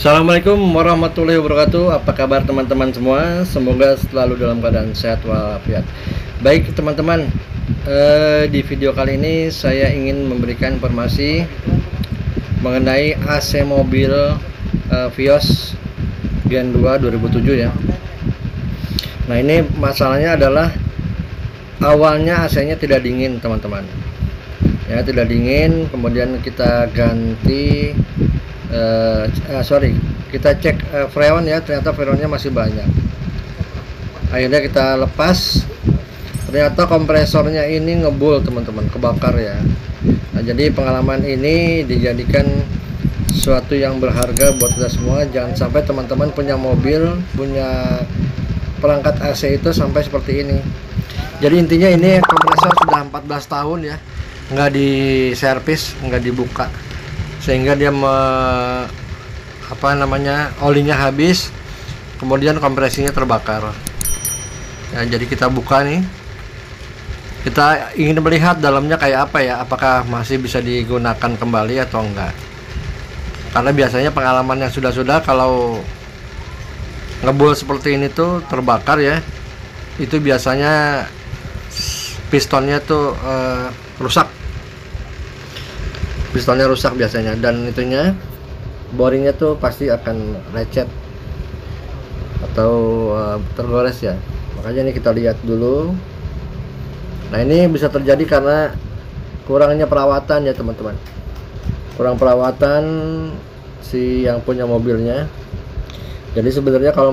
Assalamualaikum warahmatullahi wabarakatuh. Apa kabar teman-teman semua? Semoga selalu dalam keadaan sehat walafiat. Baik teman-teman, di video kali ini saya ingin memberikan informasi mengenai AC mobil Vios Gen 2 2007 ya. Nah, ini masalahnya adalah awalnya AC-nya tidak dingin teman-teman. Ya, tidak dingin, kemudian kita ganti kita cek freon ya, ternyata freonnya masih banyak. Akhirnya kita lepas, ternyata kompresornya ini ngebul teman-teman, kebakar ya. Nah, jadi pengalaman ini dijadikan sesuatu yang berharga buat kita semua. Jangan sampai teman-teman punya mobil, punya perangkat AC itu sampai seperti ini. Jadi intinya ini kompresor sudah 14 tahun ya, nggak diservis, nggak dibuka, sehingga dia olinya habis, kemudian kompresinya terbakar ya. Jadi kita buka nih, kita ingin melihat dalamnya kayak apa ya, apakah masih bisa digunakan kembali atau enggak. Karena biasanya pengalaman yang sudah kalau ngebul seperti ini tuh terbakar ya, itu biasanya pistonnya tuh rusak, pistonnya rusak biasanya, dan itunya boringnya tuh pasti akan lecet atau tergores ya. Makanya ini kita lihat dulu. Nah, ini bisa terjadi karena kurangnya perawatan ya teman-teman, kurang perawatan si yang punya mobilnya. Jadi sebenarnya kalau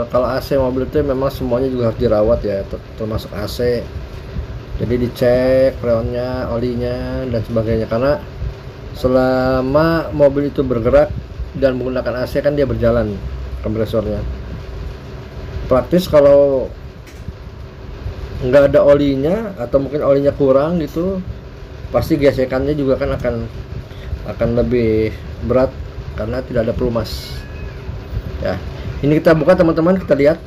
AC mobil itu memang semuanya juga harus dirawat ya, termasuk AC. Jadi dicek freonnya, olinya, dan sebagainya, karena selama mobil itu bergerak dan menggunakan AC kan dia berjalan kompresornya. Praktis kalau nggak ada olinya atau mungkin olinya kurang gitu, pasti gesekannya juga kan akan lebih berat karena tidak ada pelumas ya. Ini kita buka teman-teman, kita lihat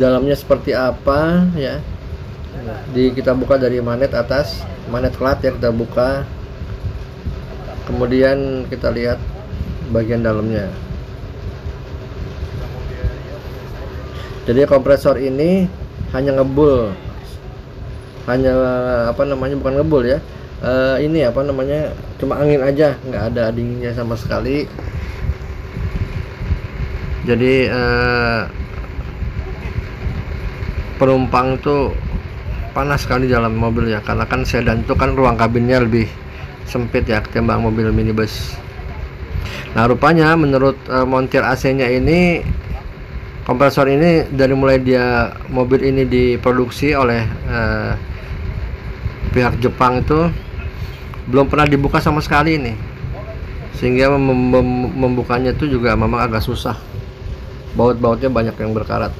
dalamnya seperti apa ya. Kita buka dari magnet atas, magnet klat ya, kita buka, kemudian kita lihat bagian dalamnya. Jadi kompresor ini hanya ngebul, bukan ngebul ya, cuma angin aja, nggak ada dinginnya sama sekali. Jadi penumpang tuh panas sekali dalam mobil ya, karena kan sedan itu kan ruang kabinnya lebih sempit ya ketimbang mobil minibus. Nah, rupanya menurut montir AC-nya ini, kompresor ini dari mulai mobil ini diproduksi oleh pihak Jepang itu belum pernah dibuka sama sekali ini, sehingga membukanya itu juga memang agak susah. Baut-bautnya banyak yang berkarat.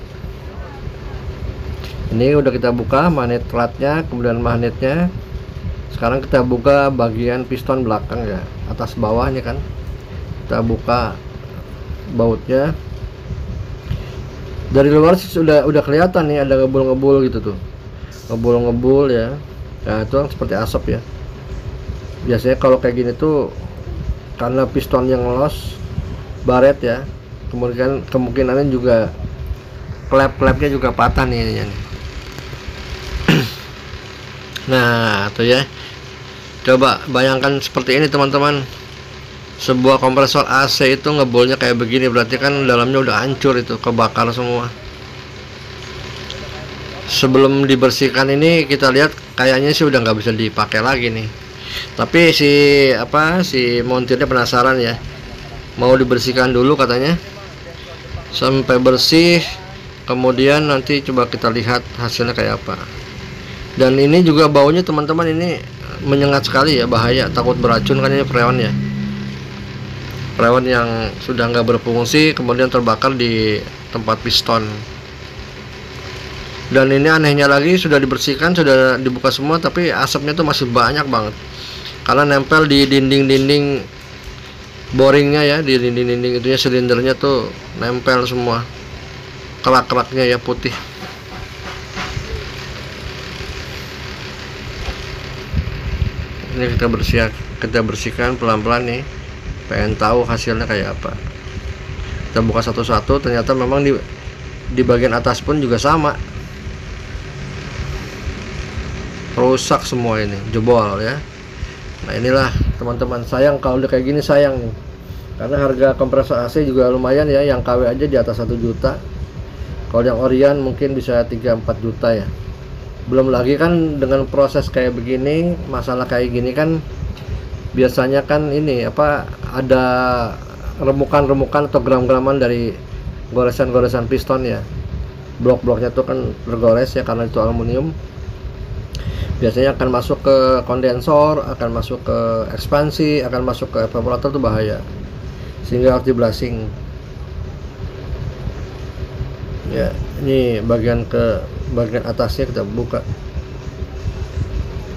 Ini udah kita buka magnet klatnya, kemudian magnetnya. Sekarang kita buka bagian piston belakang ya, atas bawahnya kan. Kita buka bautnya. Dari luar sih udah kelihatan nih ada ngebul-ngebul gitu tuh. Ngebul-ngebul ya. Nah, itu seperti asap ya. Biasanya kalau kayak gini tuh karena piston yang los, baret ya. Kemungkinannya juga klep-klepnya juga patah nih ininya nih. Nah, tuh ya. Coba bayangkan seperti ini teman-teman. Sebuah kompresor AC itu ngebulnya kayak begini, berarti kan dalamnya udah hancur, itu kebakar semua. Sebelum dibersihkan ini kita lihat kayaknya sih udah nggak bisa dipakai lagi nih. Tapi si montirnya penasaran ya, mau dibersihkan dulu katanya sampai bersih, kemudian nanti coba kita lihat hasilnya kayak apa. Dan ini juga baunya teman-teman, ini menyengat sekali ya, bahaya, takut beracun kan ini freon ya, freon yang sudah nggak berfungsi kemudian terbakar di tempat piston. Dan ini anehnya lagi, sudah dibersihkan, sudah dibuka semua, tapi asapnya tuh masih banyak banget karena nempel di dinding-dinding boringnya ya, di dinding-dinding itunya, silindernya tuh nempel semua, kerak-keraknya ya putih. Ini kita bersihkan pelan-pelan nih. pengen tahu hasilnya kayak apa. Kita buka satu-satu, ternyata memang di bagian atas pun juga sama, rusak semua, ini jebol ya. Nah inilah teman-teman, sayang kalau udah kayak gini, sayang nih, karena harga kompresor AC juga lumayan ya, yang KW aja di atas 1 juta. Kalau yang Orion mungkin bisa 3-4 juta ya. Belum lagi kan dengan proses kayak begini, masalah kayak gini kan biasanya kan ini apa, ada remukan-remukan atau gram-graman dari goresan-goresan piston ya. Blok-bloknya tuh kan bergores ya, karena itu aluminium. Biasanya akan masuk ke kondensor, akan masuk ke ekspansi, akan masuk ke evaporator, itu bahaya, sehingga harus di blasing ya. Ini bagian atasnya kita buka,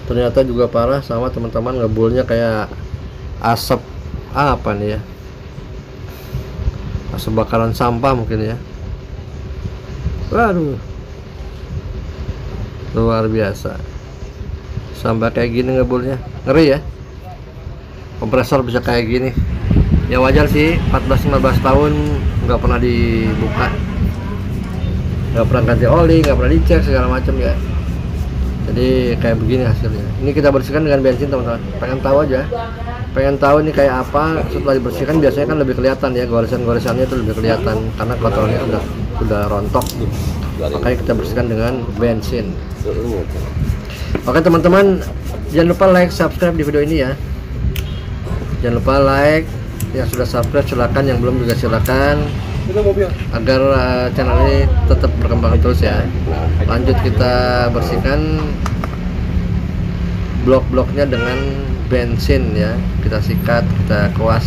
ternyata juga parah sama teman-teman, ngebulnya kayak asap apa nih ya, asap bakaran sampah mungkin ya. Waduh, luar biasa, sampai kayak gini ngebulnya, ngeri ya. Kompresor bisa kayak gini ya, wajar sih, 14-15 tahun nggak pernah dibuka, nggak pernah ganti oli, nggak pernah dicek segala macam ya. Jadi kayak begini hasilnya. Ini kita bersihkan dengan bensin teman-teman, pengen tahu aja, pengen tahu ini kayak apa. Setelah dibersihkan biasanya kan lebih kelihatan ya, goresan-goresannya itu lebih kelihatan karena kotorannya udah rontok, makanya kita bersihkan dengan bensin. Oke teman-teman, jangan lupa like, subscribe di video ini ya. Jangan lupa like, yang sudah subscribe silakan, yang belum juga silakan, agar channel ini tetap berkembang terus ya. Lanjut kita bersihkan blok-bloknya dengan bensin ya, kita sikat, kita kuas.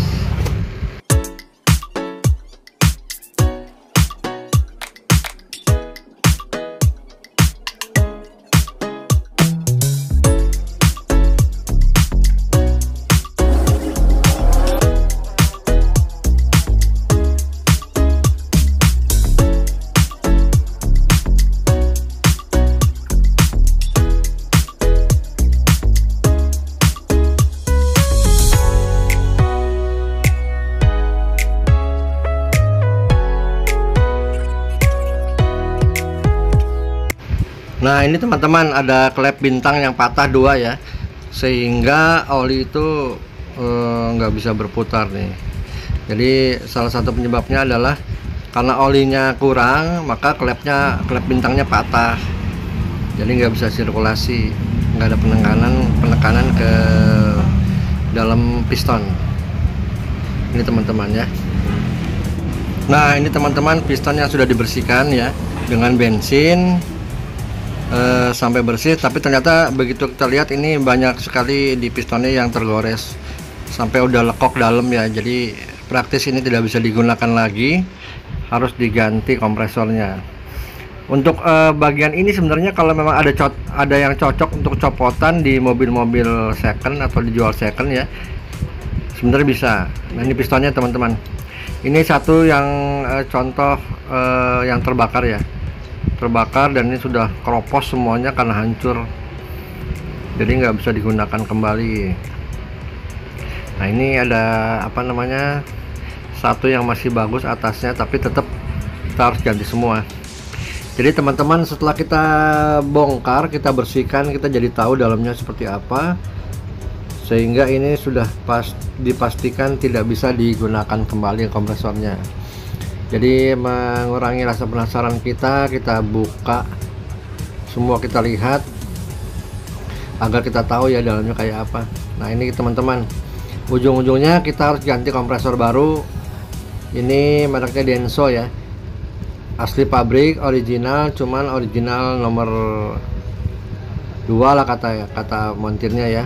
Nah ini teman-teman, ada klep bintang yang patah 2 ya, sehingga oli itu nggak bisa berputar nih. Jadi salah satu penyebabnya adalah karena olinya kurang, maka klep bintangnya patah, jadi nggak bisa sirkulasi, nggak ada penekanan ke dalam piston. Ini teman-teman ya. Nah ini teman-teman, piston yang sudah dibersihkan ya dengan bensin sampai bersih, tapi ternyata begitu kita lihat ini banyak sekali di pistonnya yang tergores sampai udah lekok dalam ya. Jadi praktis ini tidak bisa digunakan lagi, harus diganti kompresornya. Untuk bagian ini sebenarnya kalau memang ada yang cocok untuk copotan di mobil-mobil second atau dijual second ya, sebenarnya bisa. Nah ini pistonnya teman-teman, ini satu yang contoh yang terbakar ya, dan ini sudah keropos semuanya karena hancur, jadi nggak bisa digunakan kembali. Nah ini ada apa namanya, satu yang masih bagus atasnya, tapi tetap kita harus ganti semua. Jadi teman-teman, setelah kita bongkar, kita bersihkan, kita jadi tahu dalamnya seperti apa, sehingga ini sudah dipastikan tidak bisa digunakan kembali kompresornya. Jadi mengurangi rasa penasaran kita buka semua, kita lihat agar kita tahu ya dalamnya kayak apa. Nah ini teman-teman, ujung-ujungnya kita harus ganti kompresor baru. Ini mereknya Denso ya, asli pabrik, original, cuman original nomor 2 lah kata montirnya ya.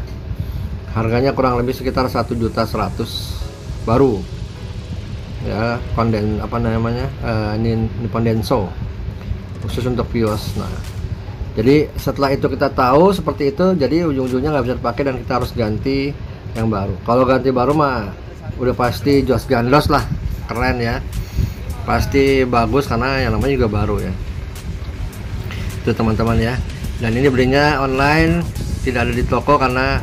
Harganya kurang lebih sekitar 1.100.000 baru ya, ini Denso khusus untuk Vios. Nah jadi setelah itu kita tahu seperti itu, jadi ujung-ujungnya nggak bisa dipakai dan kita harus ganti yang baru. Kalau ganti baru mah udah pasti jos gandos lah, keren ya, pasti bagus karena yang namanya juga baru ya. Itu teman-teman ya. Dan ini belinya online, tidak ada di toko karena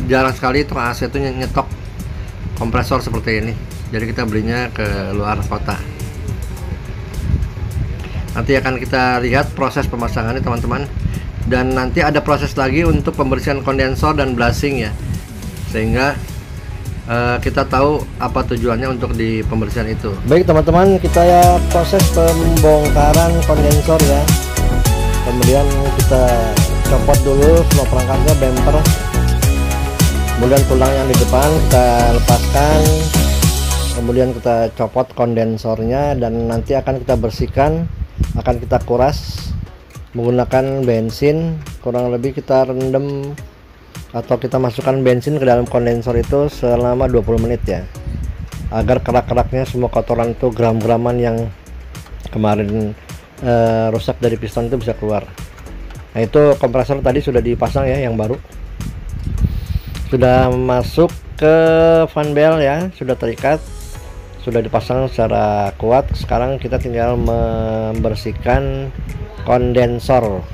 jarang sekali tukang AC itu nyetok kompresor seperti ini. Jadi kita belinya ke luar kota. Nanti akan kita lihat proses pemasangannya teman-teman, dan nanti ada proses lagi untuk pembersihan kondensor dan blasing ya, sehingga kita tahu apa tujuannya untuk di pembersihan itu. Baik teman-teman, kita ya proses pembongkaran kondensor ya. Kemudian kita copot dulu semua perangkatnya, bumper, kemudian tulang yang di depan kita lepaskan, kemudian kita copot kondensornya, dan nanti akan kita bersihkan, akan kita kuras menggunakan bensin. Kurang lebih kita rendam atau kita masukkan bensin ke dalam kondensor itu selama 20 menit ya, agar kerak-keraknya, semua kotoran itu, gram-graman yang kemarin rusak dari piston itu bisa keluar. Nah, itu kompresor tadi sudah dipasang ya, yang baru sudah masuk ke fan belt ya, sudah terikat, sudah dipasang secara kuat. Sekarang kita tinggal membersihkan kondensor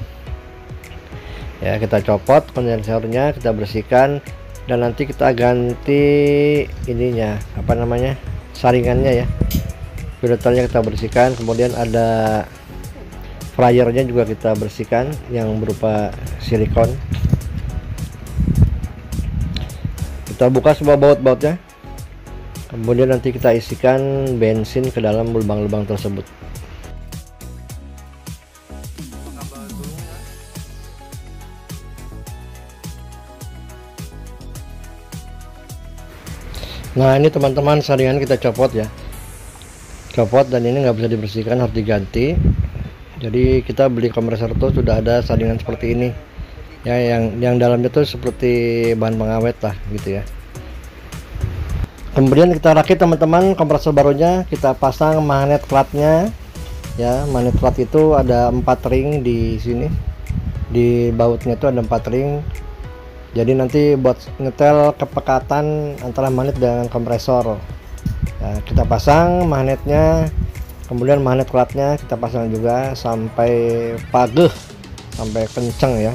ya, kita copot kondensornya, kita bersihkan, dan nanti kita ganti ininya, apa namanya, saringannya ya, filternya kita bersihkan. Kemudian ada fryernya juga kita bersihkan yang berupa silikon. Kita buka semua baut-bautnya, kemudian nanti kita isikan bensin ke dalam lubang-lubang tersebut. Nah, ini teman-teman saringan kita copot ya, copot, dan ini nggak bisa dibersihkan, harus diganti. Jadi kita beli kompresor itu sudah ada saringan seperti ini ya, yang dalamnya tuh seperti bahan pengawet lah gitu ya. Kemudian kita rakit teman-teman kompresor barunya, kita pasang magnet clutchnya ya. Magnet clutch itu ada 4 ring di sini, di bautnya itu ada 4 ring. Jadi nanti buat ngetel kepekatan antara magnet dengan kompresor ya, kita pasang magnetnya, kemudian magnet clutchnya kita pasang juga sampai pageh, sampai kenceng ya.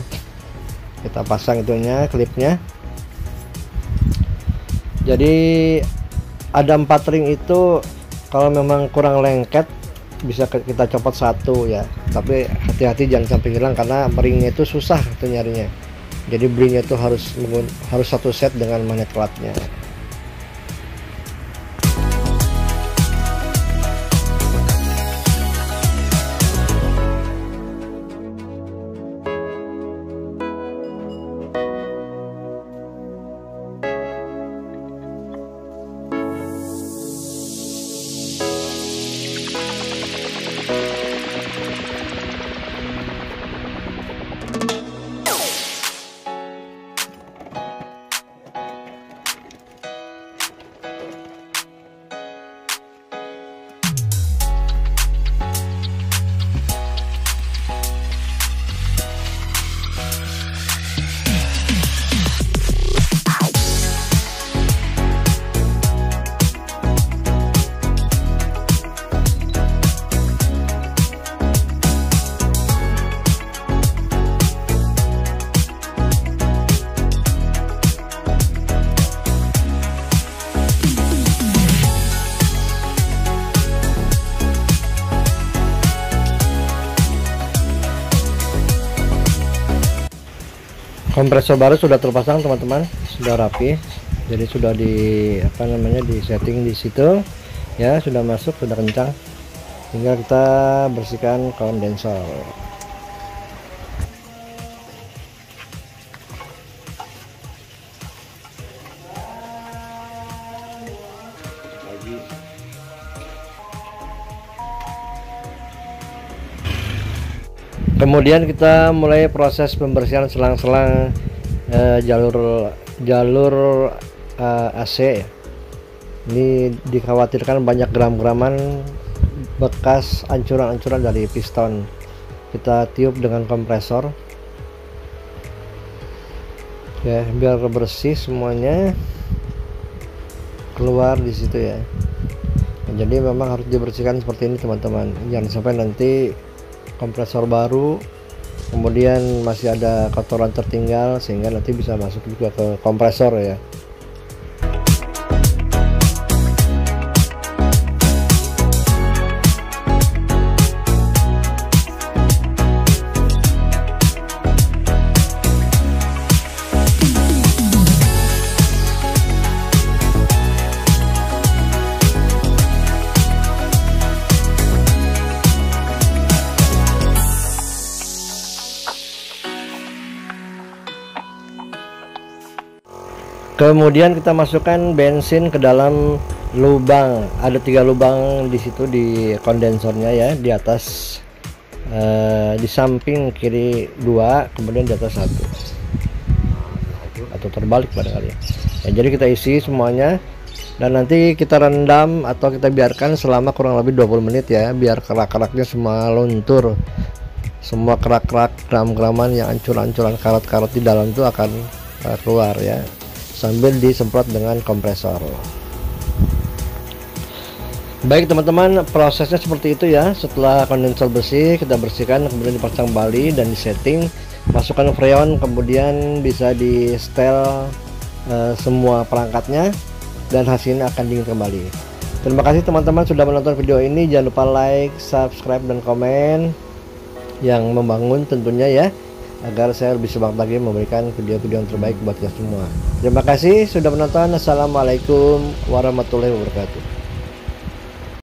Kita pasang itunya, klipnya. Jadi ada 4 ring itu, kalau memang kurang lengket bisa kita copot 1 ya, tapi hati-hati jangan sampai hilang, karena ringnya itu susah itu nyarinya. Jadi belinya itu harus 1 set dengan magnet clutchnya. Kompresor baru sudah terpasang teman-teman, sudah rapi. Jadi sudah di di setting di situ ya, sudah masuk, sudah kencang. Tinggal kita bersihkan kondensor. Kemudian kita mulai proses pembersihan selang-selang jalur AC. Ini dikhawatirkan banyak gram-graman bekas ancuran-ancuran dari piston. Kita tiup dengan kompresor ya, biar bersih semuanya, keluar di situ ya. Jadi memang harus dibersihkan seperti ini teman-teman, jangan sampai nanti kompresor baru kemudian masih ada kotoran tertinggal, sehingga nanti bisa masuk juga ke kompresor ya. Kemudian kita masukkan bensin ke dalam lubang. Ada 3 lubang di situ di kondensornya ya, di atas, di samping kiri 2, kemudian di atas 1, atau terbalik barangkali ya. Jadi kita isi semuanya dan nanti kita rendam atau kita biarkan selama kurang lebih 20 menit ya, biar kerak-keraknya semua luntur, semua kerak-kerak, gram-graman yang ancur-ancuran, karat-karat di dalam itu akan keluar ya, sambil disemprot dengan kompresor. Baik teman-teman, prosesnya seperti itu ya. Setelah kondensor bersih, kita bersihkan, kemudian dipasang kembali dan disetting, masukkan freon, kemudian bisa di setel semua perangkatnya, dan hasilnya akan dingin kembali. Terima kasih teman-teman sudah menonton video ini. Jangan lupa like, subscribe, dan komen yang membangun tentunya ya, agar saya lebih semangat lagi memberikan video-video yang terbaik buat kita semua. Terima kasih sudah menonton. Assalamualaikum warahmatullahi wabarakatuh.